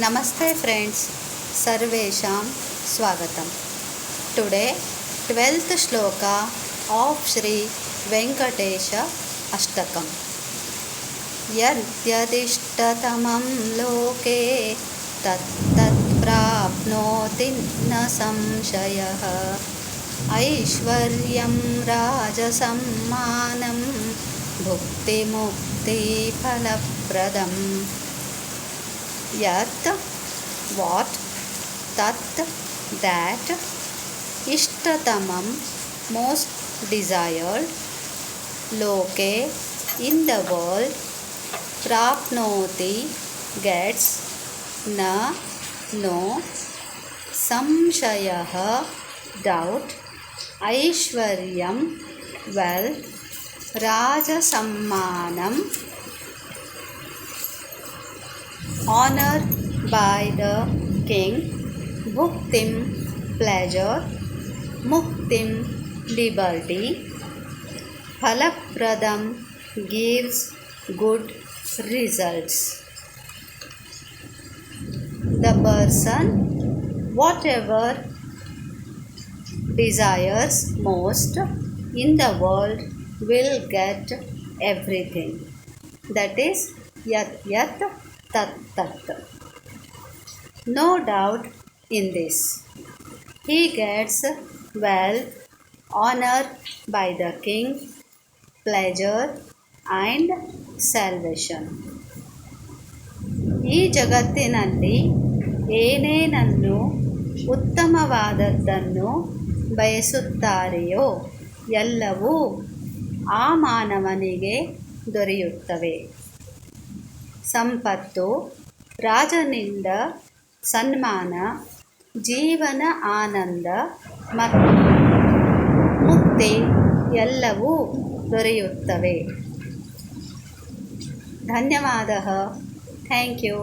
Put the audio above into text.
Namaste friends, Sarvesham Swagatam. Today 12th shloka of Shri Venkatesha Ashtakam. Yadyadishtatamam loke tat prapnoti na samshayah Aishwaryam rajasammanam bhukti mukti phalapradam. Yat, what, tat, that, ishtatamam, most desired, loke, in the world, prapnoti, gets, na, no, samshayah, doubt, aishwaryam, wealth, rajasammanam, honor by the king, bhuktim, pleasure, muktim, liberty, phalapradam, gives good results. The person, whatever desires most in the world, will get everything. That is yat yat tat tat. No doubt in this. He gets wealth, honor by the king, pleasure and salvation. ಈ ಜಗತ್ತಿನಲ್ಲಿ ಏನೇನನ್ನು ಉತ್ತಮವಾದದ್ದನ್ನು ಬಯಸುತ್ತಾರೆಯೋ ಎಲ್ಲವೂ ಆ ಮಾನವನಿಗೆ ದೊರೆಯುತ್ತವೆ. ಸಂಪತ್ತು, ರಾಜನಿಂದ ಸನ್ಮಾನ, ಜೀವನ ಆನಂದ ಮತ್ತು ಮುಕ್ತಿ ಎಲ್ಲವೂ ದೊರೆಯುತ್ತವೆ. ಧನ್ಯವಾದ. Thank you.